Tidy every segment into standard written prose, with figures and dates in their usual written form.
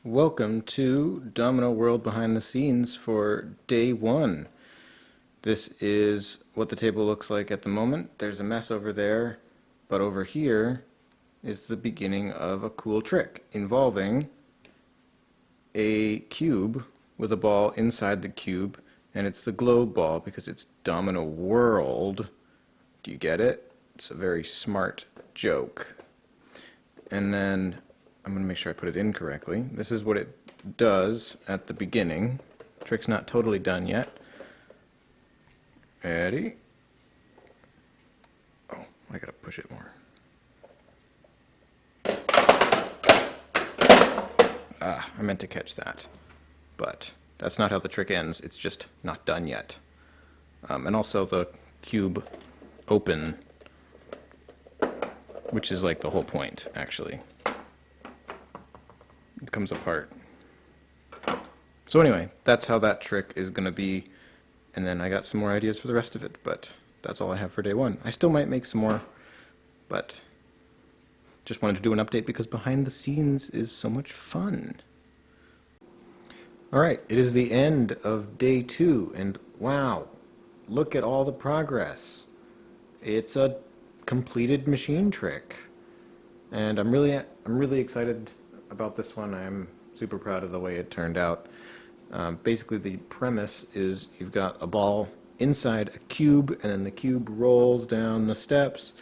Welcome to Domino World Behind the Scenes for day one. This is what the table looks like at the moment. There's a mess over there, but over here is the beginning of a cool trick involving a cube with a ball inside the cube, and it's the globe ball because it's Domino World. Do you get it? It's a very smart joke. And then I'm going to make sure I put it in correctly. This is what it does at the beginning. The trick's not totally done yet. Ready? Oh, I gotta push it more. I meant to catch that. But that's not how the trick ends. It's just not done yet. And also the cube open, which is like the whole point, actually. It comes apart. So anyway, that's how that trick is going to be, and then I got some more ideas for the rest of it, but that's all I have for day one. I still might make some more, but just wanted to do an update because behind the scenes is so much fun. Alright, it is the end of day two, and wow, look at all the progress. It's a completed machine trick, and I'm really excited about this one. I'm super proud of the way it turned out. Basically, the premise is you've got a ball inside a cube, and then the cube rolls down the steps,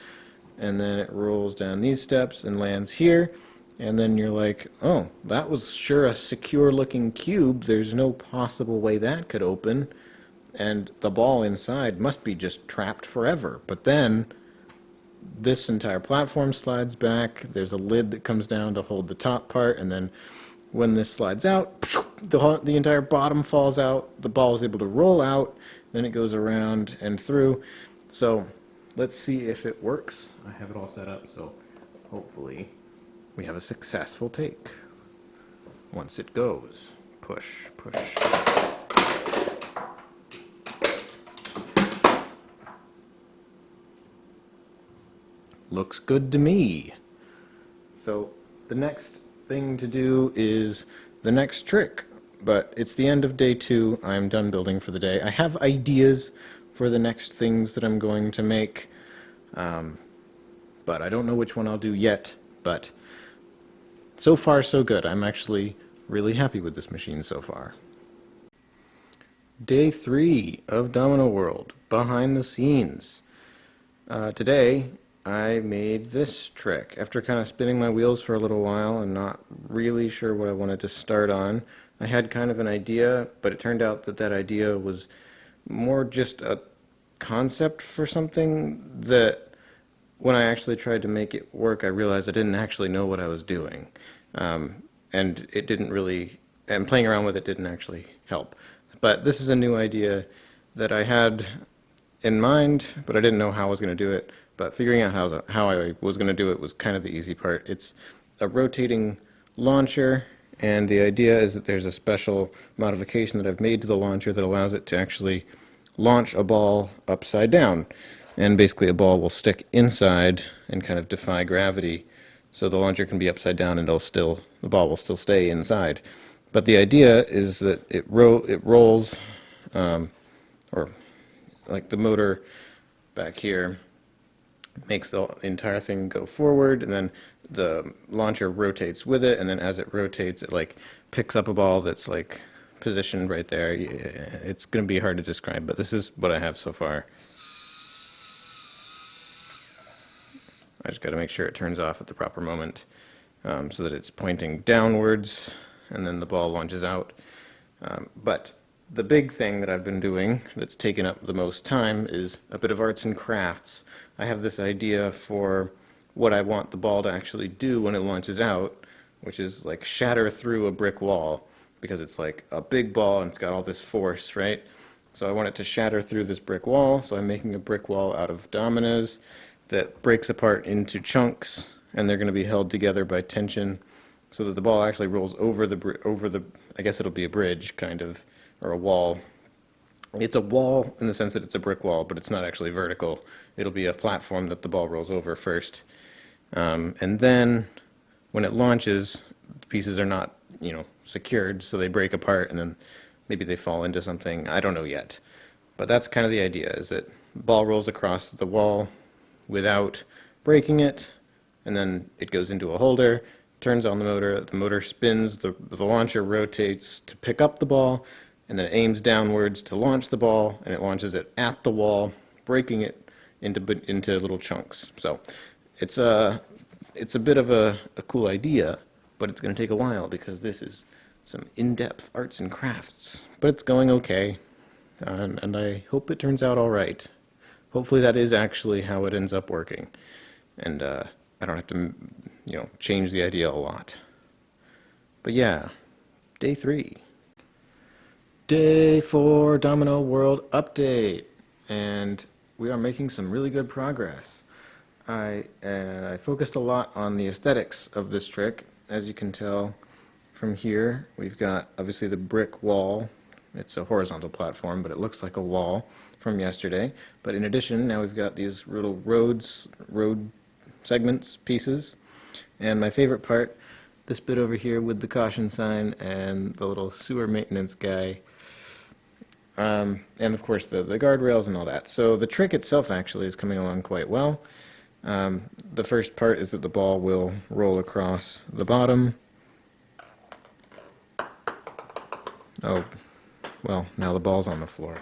and then it rolls down these steps and lands here, and then you're like, oh, that was sure a secure-looking cube. There's no possible way that could open, and the ball inside must be just trapped forever. But then this entire platform slides back. There's a lid that comes down to hold the top part, and then when this slides out, the entire bottom falls out. The ball is able to roll out, then it goes around and through. So let's see if it works. I have it all set up, so hopefully we have a successful take. Once it goes, push, push. Looks good to me. So the next thing to do is the next trick, but it's the end of day two. I'm done building for the day. I have ideas for the next things that I'm going to make, but I don't know which one I'll do yet. But so far so good. I'm actually really happy with this machine so far. Day three of Domino World Behind the Scenes. Today I made this trick. After kind of spinning my wheels for a little while and not really sure what I wanted to start on, I had kind of an idea, but it turned out that that idea was more just a concept for something that when I actually tried to make it work, I realized I didn't actually know what I was doing. And it didn't really, and playing around with it didn't actually help. But this is a new idea that I had in mind, but I didn't know how I was going to do it. But figuring out how I was going to do it was kind of the easy part. It's a rotating launcher, and the idea is that there's a special modification that I've made to the launcher that allows it to actually launch a ball upside down. And basically a ball will stick inside and kind of defy gravity. So the launcher can be upside down and the ball will still stay inside. But the idea is that it rolls, or like the motor back here makes the entire thing go forward, and then the launcher rotates with it, and then as it rotates, it like picks up a ball that's like positioned right there. It's going to be hard to describe, but this is what I have so far. I just got to make sure it turns off at the proper moment, so that it's pointing downwards, and then the ball launches out. But the big thing that I've been doing that's taken up the most time is a bit of arts and crafts. I have this idea for what I want the ball to actually do when it launches out, which is like shatter through a brick wall, because it's like a big ball and it's got all this force, right? So I want it to shatter through this brick wall, so I'm making a brick wall out of dominoes that breaks apart into chunks, and they're going to be held together by tension so that the ball actually rolls over the I guess it'll be a bridge, kind of, or a wall. It's a wall in the sense that it's a brick wall, but it's not actually vertical. It'll be a platform that the ball rolls over first. And then when it launches, the pieces are not secured, so they break apart and then maybe they fall into something. I don't know yet. But that's kind of the idea, is that the ball rolls across the wall without breaking it, and then it goes into a holder, turns on the motor spins, the launcher rotates to pick up the ball, and then it aims downwards to launch the ball, and it launches it at the wall, breaking it into little chunks. So it's a bit of a cool idea, but it's going to take a while because this is some in-depth arts and crafts. But it's going okay, and I hope it turns out all right. Hopefully that is actually how it ends up working, and I don't have to, change the idea a lot. But yeah, day 3. Day 4 Domino World update, and we are making some really good progress. I focused a lot on the aesthetics of this trick. As you can tell from here, we've got obviously the brick wall. It's a horizontal platform, but it looks like a wall from yesterday. But in addition, now we've got these little road segments, pieces. And my favorite part, this bit over here with the caution sign and the little sewer maintenance guy. And of course the guardrails and all that. So the trick itself actually is coming along quite well. The first part is that the ball will roll across the bottom. Oh, well, now the ball's on the floor.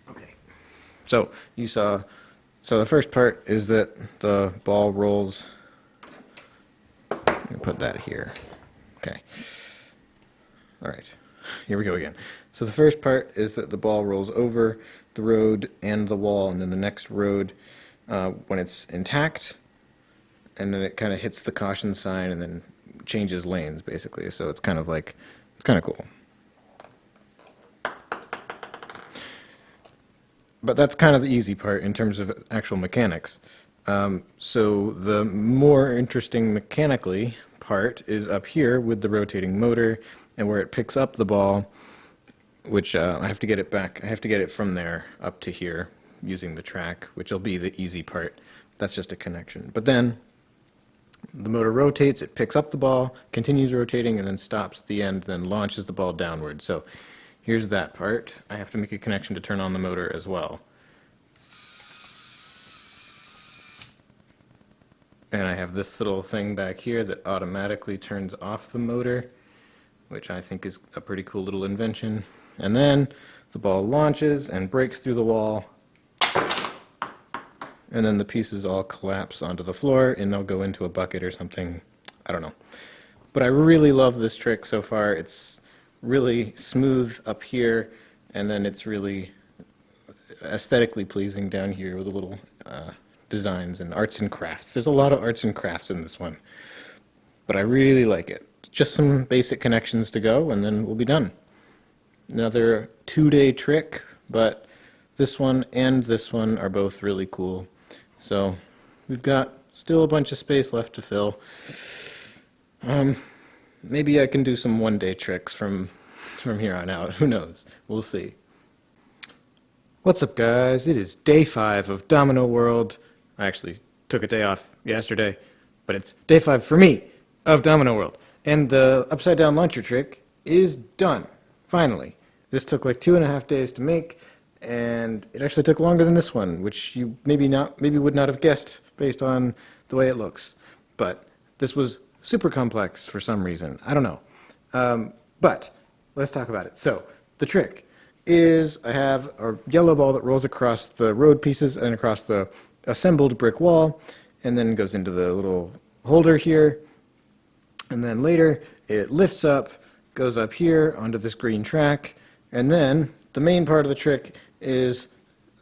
Okay. So the first part is that the ball rolls. Let me put that here. Okay. All right. Here we go again. So the first part is that the ball rolls over the road and the wall, and then the next road, when it's intact, and then it kind of hits the caution sign and then changes lanes, basically. So it's kind of cool. But that's kind of the easy part in terms of actual mechanics. So the more interesting mechanically part is up here with the rotating motor and where it picks up the ball, which I have to get it back. I have to get it from there up to here using the track, which will be the easy part. That's just a connection. But then the motor rotates, it picks up the ball, continues rotating, and then stops at the end, then launches the ball downward. So here's that part. I have to make a connection to turn on the motor as well. And I have this little thing back here that automatically turns off the motor, which I think is a pretty cool little invention. And then the ball launches and breaks through the wall, and then the pieces all collapse onto the floor, and they'll go into a bucket or something. I don't know. But I really love this trick so far. It's really smooth up here, and then it's really aesthetically pleasing down here with the little designs and arts and crafts. There's a lot of arts and crafts in this one, but I really like it. Just some basic connections to go, and then we'll be done. Another 2-day trick, but this one and this one are both really cool. So we've got still a bunch of space left to fill. Maybe I can do some 1-day tricks from here on out. Who knows? We'll see. What's up, guys? It is day 5 of Domino World. I actually took a day off yesterday, but it's day 5 for me of Domino World. And the upside down launcher trick is done, finally. This took like 2.5 days to make, and it actually took longer than this one, which you maybe would not have guessed based on the way it looks. But this was super complex for some reason. I don't know. But let's talk about it. So the trick is I have a yellow ball that rolls across the road pieces and across the assembled brick wall, and then goes into the little holder here. And then later it lifts up, goes up here onto this green track, and then the main part of the trick is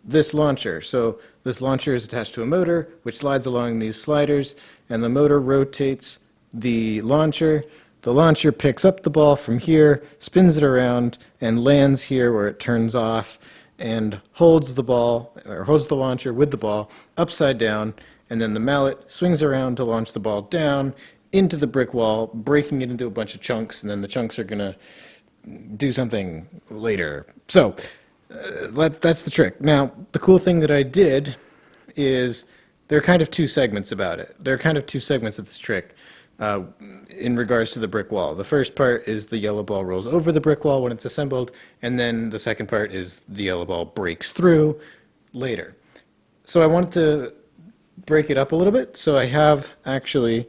this launcher. So this launcher is attached to a motor, which slides along these sliders, and the motor rotates the launcher. The launcher picks up the ball from here, spins it around, and lands here where it turns off, and holds the ball, or holds the launcher with the ball upside down, and then the mallet swings around to launch the ball down into the brick wall, breaking it into a bunch of chunks, and then the chunks are going to do something later. So that's the trick. Now, the cool thing that I did is there are kind of two segments about it. There are kind of two segments of this trick uh, in regards to the brick wall. The first part is the yellow ball rolls over the brick wall when it's assembled, and then the second part is the yellow ball breaks through later. So I wanted to break it up a little bit. So I have actually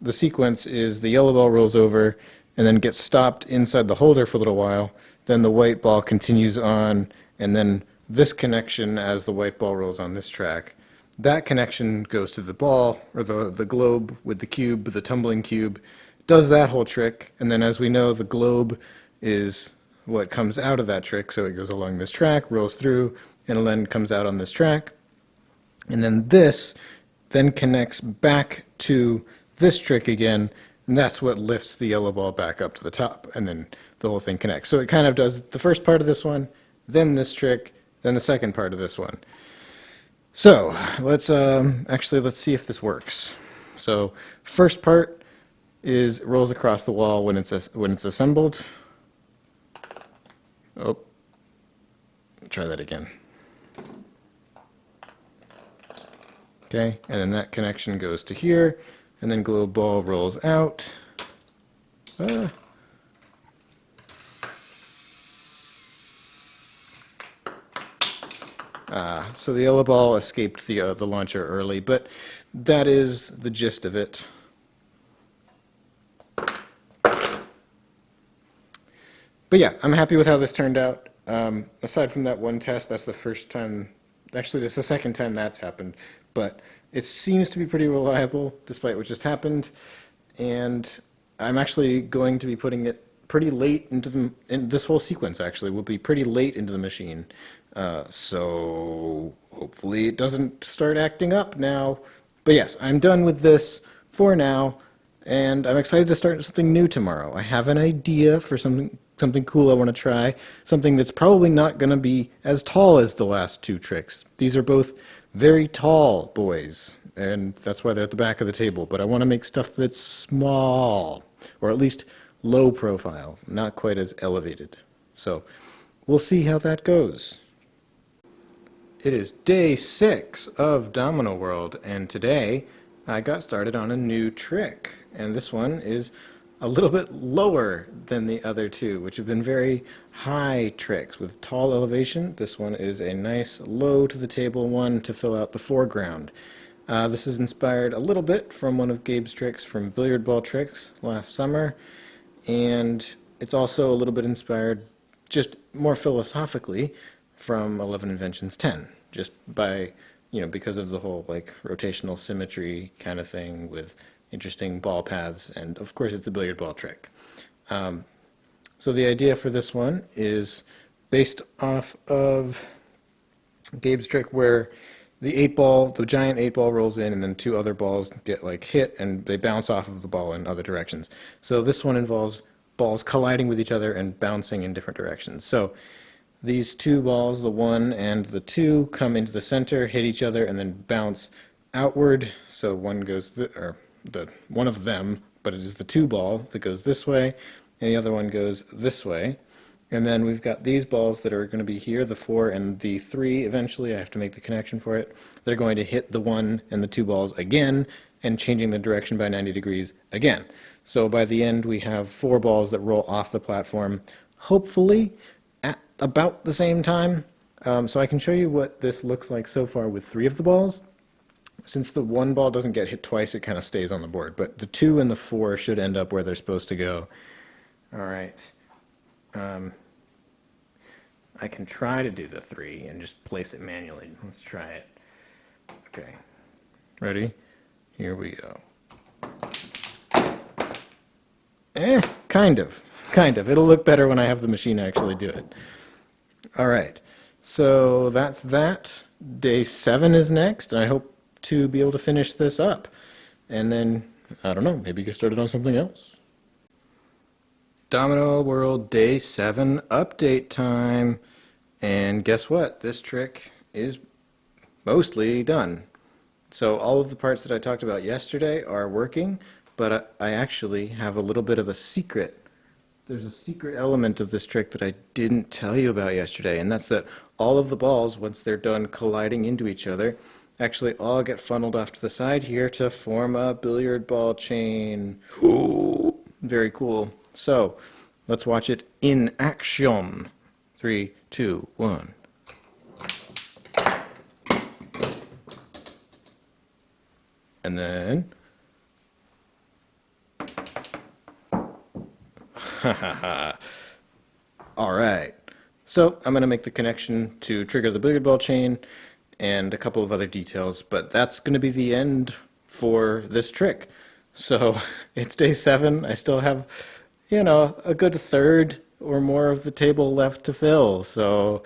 the sequence is the yellow ball rolls over and then gets stopped inside the holder for a little while. Then the white ball continues on, and then this connection as the white ball rolls on this track. That connection goes to the ball, or the globe with the cube, the tumbling cube, does that whole trick, and then as we know, the globe is what comes out of that trick, so it goes along this track, rolls through, and then comes out on this track. And then this then connects back to this trick again, and that's what lifts the yellow ball back up to the top, and then the whole thing connects. So it kind of does the first part of this one, then this trick, then the second part of this one. So let's see if this works. So first part is rolls across the wall when it's assembled. Oh, try that again. Okay, and then that connection goes to here, and then globe ball rolls out. So the yellow ball escaped the launcher early, but that is the gist of it. But yeah, I'm happy with how this turned out. Aside from that one test, that's the first time, actually this is the second time that's happened, but it seems to be pretty reliable despite what just happened, and I'm actually going to be putting it pretty late into this whole sequence actually will be pretty late into the machine. So hopefully it doesn't start acting up now. But yes, I'm done with this for now, and I'm excited to start something new tomorrow. I have an idea for something cool I want to try, something that's probably not going to be as tall as the last two tricks. These are both very tall boys, and that's why they're at the back of the table. But I want to make stuff that's small, or at least low profile, not quite as elevated. So we'll see how that goes. It is day 6 of Domino World, and today I got started on a new trick. And this one is a little bit lower than the other two, which have been very high tricks with tall elevation. This one is a nice low to the table one to fill out the foreground. This is inspired a little bit from one of Gabe's tricks from Billiard Ball Tricks last summer, and it's also a little bit inspired just more philosophically from 11 Inventions 10, just by, because of the whole like rotational symmetry kind of thing with interesting ball paths, and of course it's a billiard ball trick. So the idea for this one is based off of Gabe's trick where the giant 8-ball rolls in, and then two other balls get like hit and they bounce off of the ball in other directions. So this one involves balls colliding with each other and bouncing in different directions. So these two balls, the 1 and the 2, come into the center, hit each other, and then bounce outward. So one goes, one of them, but it is the 2 ball that goes this way, and the other one goes this way. And then we've got these balls that are going to be here, the 4 and the 3 eventually. I have to make the connection for it. They're going to hit the 1 and the 2 balls again, and changing the direction by 90 degrees again. So by the end, we have 4 balls that roll off the platform, hopefully at about the same time. So I can show you what this looks like so far with 3 of the balls. Since the 1 ball doesn't get hit twice, it kind of stays on the board. But the 2 and the 4 should end up where they're supposed to go. All right. I can try to do the 3 and just place it manually. Let's try it. Okay. Ready? Here we go. Kind of. It'll look better when I have the machine actually do it. All right. So that's that. Day 7 is next, and I hope to be able to finish this up. And then, I don't know, maybe get started on something else. Domino World Day 7 update time. And guess what? This trick is mostly done. So all of the parts that I talked about yesterday are working, but I actually have a little bit of a secret. There's a secret element of this trick that I didn't tell you about yesterday, and that's that all of the balls, once they're done colliding into each other, actually all get funneled off to the side here to form a billiard ball chain. Ooh, very cool. So let's watch it in action. 3, 2, 1. And then, all right. So I'm going to make the connection to trigger the billiard ball chain and a couple of other details, but that's going to be the end for this trick. So it's day 7. I still have, a good third or more of the table left to fill. So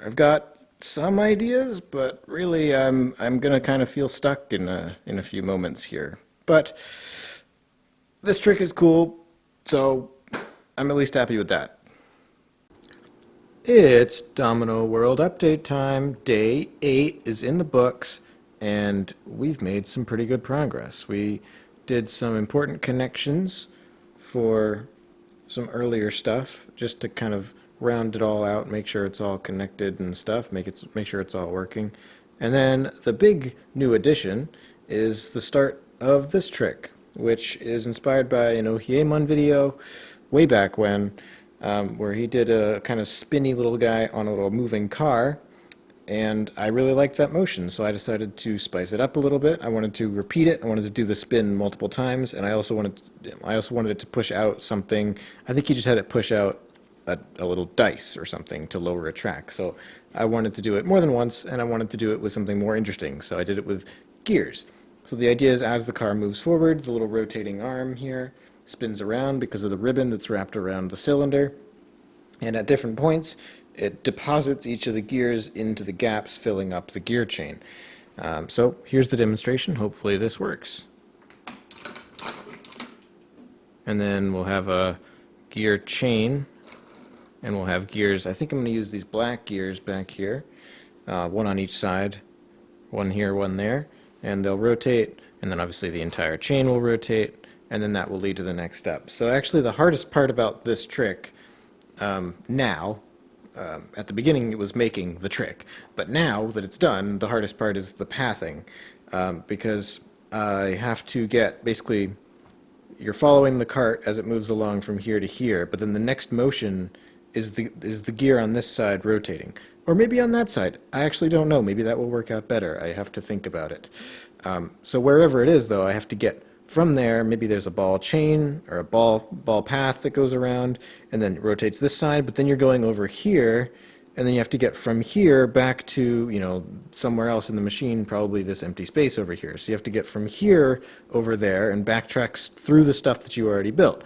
I've got some ideas, but really I'm gonna kind of feel stuck in a few moments here. But this trick is cool, so I'm at least happy with that. It's Domino World update time. Day 8 is in the books, and we've made some pretty good progress. We did some important connections for some earlier stuff, just to kind of round it all out, make sure it's all connected and stuff, make sure it's all working. And then the big new addition is the start of this trick, which is inspired by an Ohieman video way back when, where he did a kind of spinny little guy on a little moving car, and I really liked that motion, so I decided to spice it up a little bit. I wanted to repeat it. I wanted to do the spin multiple times, and I also wanted it to push out something. I think he just had it push out a little dice or something to lower a track. So I wanted to do it more than once, and I wanted to do it with something more interesting. So I did it with gears. So the idea is, as the car moves forward, the little rotating arm here spins around because of the ribbon that's wrapped around the cylinder. And at different points, it deposits each of the gears into the gaps, filling up the gear chain. So here's the demonstration. Hopefully this works. And then we'll have a gear chain, and we'll have gears. I think I'm going to use these black gears back here, one on each side, one here, one there, and they'll rotate, and then obviously the entire chain will rotate, and then that will lead to the next step. So actually the hardest part about this trick now, at the beginning it was making the trick, but now that it's done, the hardest part is the pathing, because I have to get, basically, you're following the cart as it moves along from here to here, but then the next motion is the gear on this side rotating. Or maybe on that side. I actually don't know. Maybe that will work out better. I have to think about it. So wherever it is, though, I have to get from there. Maybe there's a ball chain or a ball path that goes around and then rotates this side, but then you're going over here, and then you have to get from here back to, somewhere else in the machine, probably this empty space over here. So you have to get from here over there and backtrack through the stuff that you already built.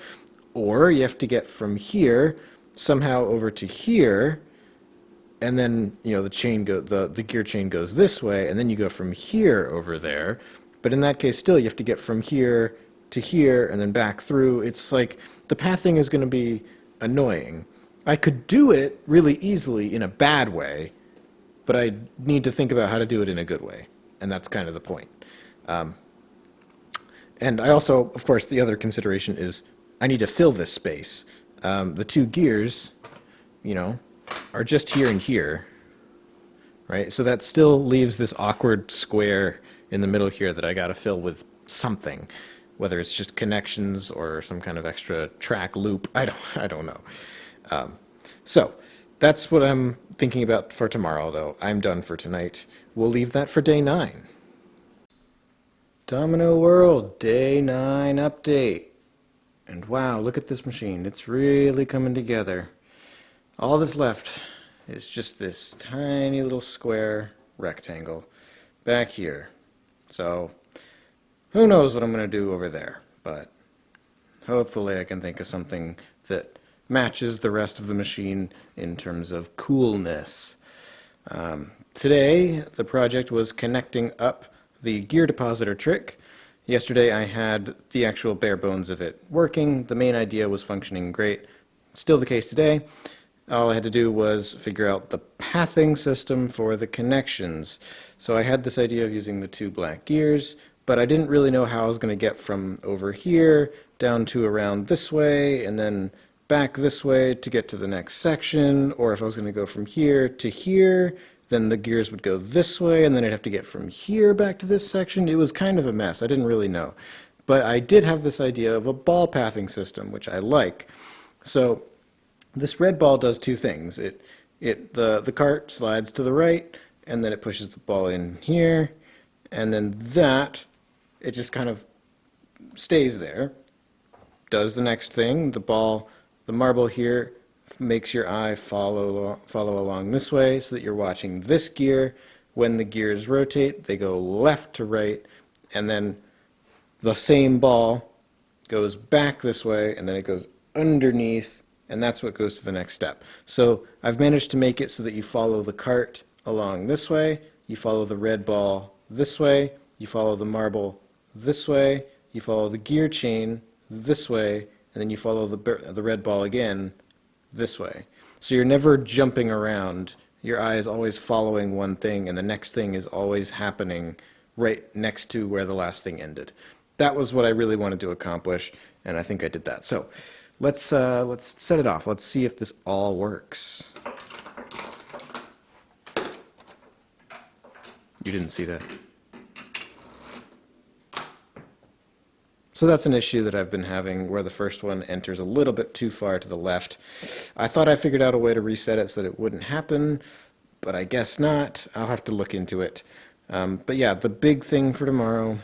Or you have to get from here somehow over to here, and then the gear chain goes this way, and then you go from here over there. But in that case, still you have to get from here to here and then back through. It's like the pathing is going to be annoying. I could do it really easily in a bad way, but I need to think about how to do it in a good way, and that's kind of the point. And I also, of course, the other consideration is I need to fill this space. The two gears, are just here and here, right? So that still leaves this awkward square in the middle here that I got to fill with something, whether it's just connections or some kind of extra track loop. I don't know. So that's what I'm thinking about for tomorrow, though. I'm done for tonight. We'll leave that for day 9. Domino World, day 9 update. And wow, look at this machine. It's really coming together. All that's left is just this tiny little square rectangle back here. So who knows what I'm going to do over there, but hopefully I can think of something that matches the rest of the machine in terms of coolness. Today, the project was connecting up the gear depositor trick. Yesterday, I had the actual bare bones of it working. The main idea was functioning great. Still the case today. All I had to do was figure out the pathing system for the connections. So I had this idea of using the 2 black gears, but I didn't really know how I was going to get from over here down to around this way and then back this way to get to the next section, or if I was going to go from here to here, then the gears would go this way, and then I'd have to get from here back to this section. It was kind of a mess. I didn't really know. But I did have this idea of a ball pathing system, which I like. So this red ball does two things. The cart slides to the right, and then it pushes the ball in here, and then it just kind of stays there, does the next thing. The marble here makes your eye follow along this way so that you're watching this gear. When the gears rotate, they go left to right, and then the same ball goes back this way, and then it goes underneath, and that's what goes to the next step. So I've managed to make it so that you follow the cart along this way, you follow the red ball this way, you follow the marble this way, you follow the gear chain this way, and then you follow the red ball again this way. So you're never jumping around. Your eye is always following one thing, and the next thing is always happening right next to where the last thing ended. That was what I really wanted to accomplish, and I think I did that. So let's set it off. Let's see if this all works. You didn't see that. So that's an issue that I've been having, where the first one enters a little bit too far to the left. I thought I figured out a way to reset it so that it wouldn't happen, but I guess not. I'll have to look into it. But yeah, the big thing for tomorrow,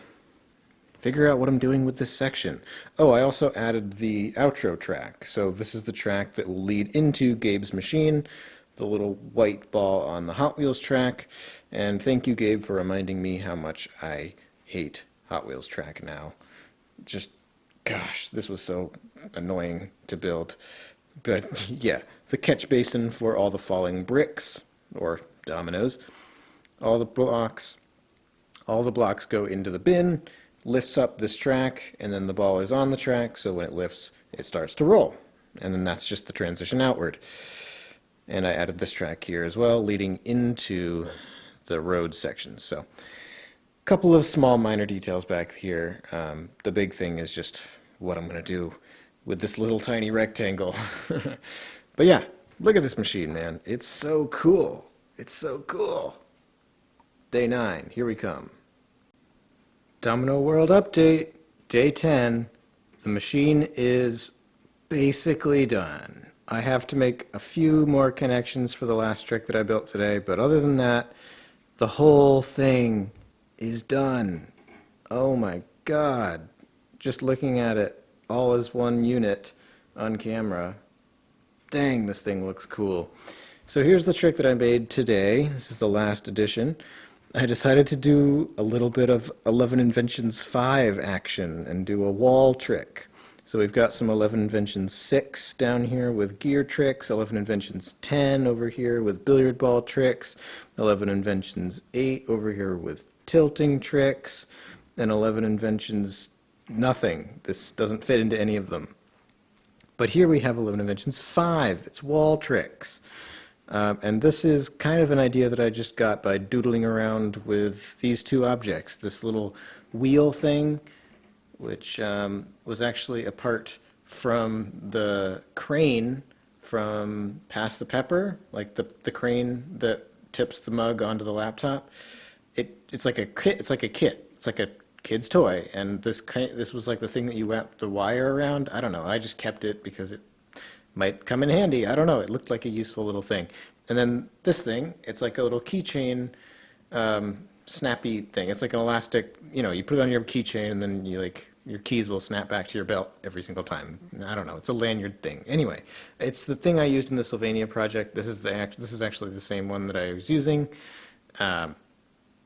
figure out what I'm doing with this section. Oh, I also added the outro track. So this is the track that will lead into Gabe's machine, the little white ball on the Hot Wheels track. And thank you, Gabe, for reminding me how much I hate Hot Wheels track now. Just, gosh, this was so annoying to build. But yeah, the catch basin for all the falling bricks, or dominoes. All the blocks go into the bin, lifts up this track, and then the ball is on the track, so when it lifts, it starts to roll. And then that's just the transition outward. And I added this track here as well, leading into the road sections. So couple of small minor details back here. The big thing is just what I'm going to do with this little tiny rectangle. But yeah, look at this machine, man. It's so cool. It's so cool. Day 9, here we come. Domino World update, day 10. The machine is basically done. I have to make a few more connections for the last trick that I built today, but other than that, the whole thing is done. Oh my god. Just looking at it all as one unit on camera. Dang, this thing looks cool. So here's the trick that I made today. This is the last edition. I decided to do a little bit of 11 Inventions 5 action and do a wall trick. So we've got some 11 Inventions 6 down here with gear tricks, 11 Inventions 10 over here with billiard ball tricks, 11 Inventions 8 over here with tilting tricks, and 11 Inventions nothing. This doesn't fit into any of them. But here we have 11 Inventions 5. It's wall tricks. And this is kind of an idea that I just got by doodling around with these two objects. This little wheel thing, which was actually a part from the crane from Pass the Pepper, like the crane that tips the mug onto the laptop. It's like a kit. It's like a kid's toy, and this was like the thing that you wrap the wire around. I don't know. I just kept it because it might come in handy. I don't know. It looked like a useful little thing. And then this thing, it's like a little keychain, snappy thing. It's like an elastic. You put it on your keychain, and then your keys will snap back to your belt every single time. I don't know. It's a lanyard thing. Anyway, it's the thing I used in the Sylvania project. This is actually the same one that I was using.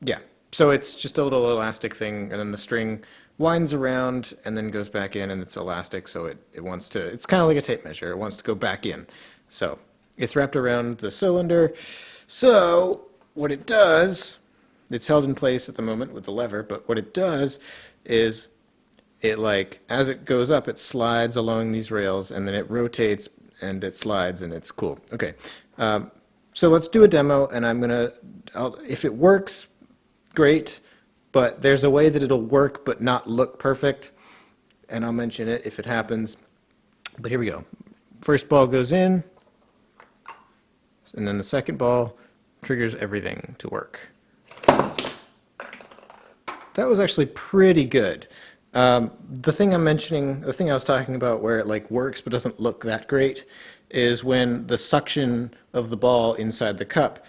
Yeah. So it's just a little elastic thing, and then the string winds around and then goes back in, and it's elastic, so it wants to, it's kind of like a tape measure. It wants to go back in. So it's wrapped around the cylinder. So what it does, it's held in place at the moment with the lever, but what it does is as it goes up, it slides along these rails, and then it rotates, and it slides, and it's cool. Okay. So let's do a demo, and if it works, great, but there's a way that it'll work but not look perfect, and I'll mention it if it happens. But here we go. First ball goes in, and then the second ball triggers everything to work. That was actually pretty good. The thing I'm mentioning, the thing I was talking about where it like works but doesn't look that great, is when the suction of the ball inside the cup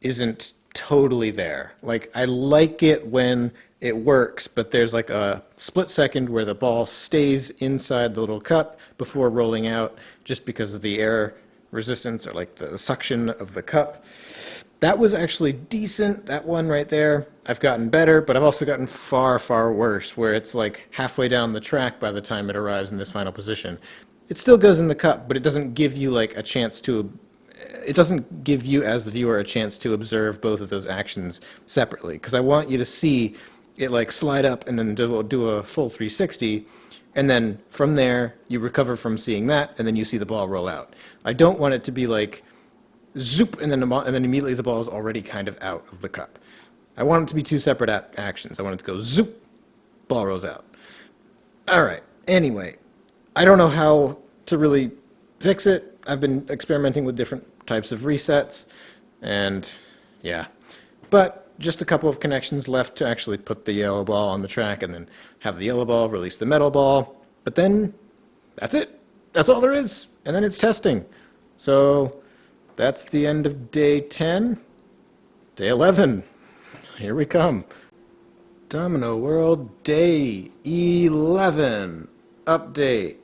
isn't totally there. Like I like it when it works, but there's like a split second where the ball stays inside the little cup before rolling out just because of the air resistance or like the suction of the cup. That was actually decent, that one right there. I've gotten better, but I've also gotten far, far worse, where it's like halfway down the track by the time it arrives in this final position. It still goes in the cup, but it doesn't give you like a chance to, it doesn't give you as the viewer a chance to observe both of those actions separately, because I want you to see it like slide up and then do a full 360, and then from there you recover from seeing that, and then you see the ball roll out. I don't want it to be like, zoop, and then immediately the ball is already kind of out of the cup. I want it to be two separate actions. I want it to go zoop, ball rolls out. All right. Anyway, I don't know how to really fix it. I've been experimenting with different types of resets, and yeah. But just a couple of connections left to actually put the yellow ball on the track and then have the yellow ball release the metal ball. But then that's it. That's all there is. And then it's testing. So that's the end of day 10. Day 11. Here we come. Domino World, day 11. Update.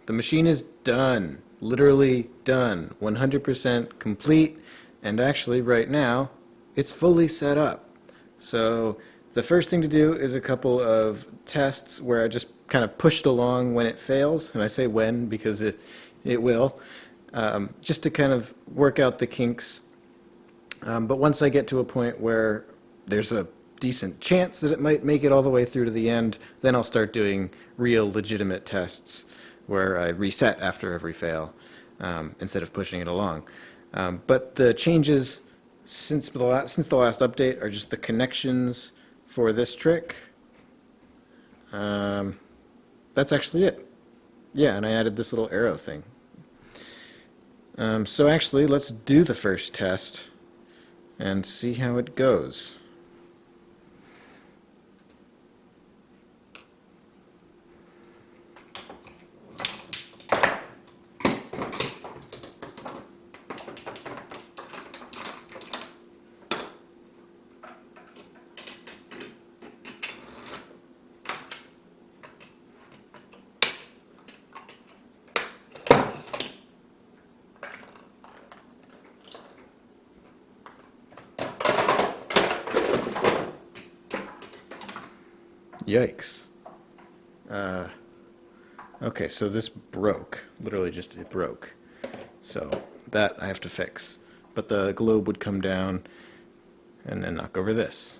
The machine is done. Literally done. 100% complete. And actually, right now, it's fully set up. So the first thing to do is a couple of tests where I just kind of push it along when it fails. And I say when because it will. Just to kind of work out the kinks. But once I get to a point where there's a decent chance that it might make it all the way through to the end, then I'll start doing real legitimate tests where I reset after every fail instead of pushing it along. But the changes since the last update are just the connections for this trick. That's actually it. Yeah, and I added this little arrow thing. So actually, let's do the first test and see how it goes. Yikes. Okay, so this broke. Literally just, it broke. So that I have to fix. But the globe would come down and then knock over this.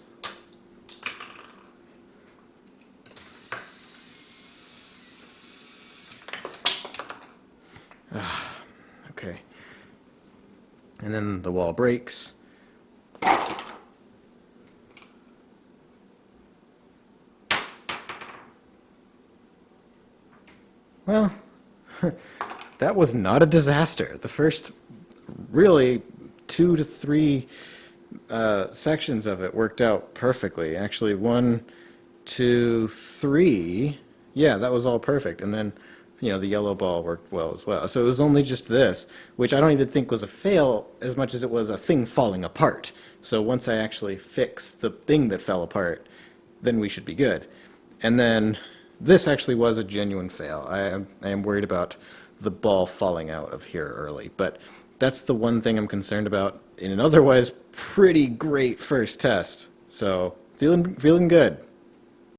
Okay. And then the wall breaks. Well, that was not a disaster. The first really 2 to 3 sections of it worked out perfectly. Actually, 1, 2, 3, yeah, that was all perfect. And then, you know, the yellow ball worked well as well. So it was only just this, which I don't even think was a fail as much as it was a thing falling apart. So once I actually fix the thing that fell apart, then we should be good. And then this actually was a genuine fail. I am worried about the ball falling out of here early, but that's the one thing I'm concerned about in an otherwise pretty great first test. So feeling good.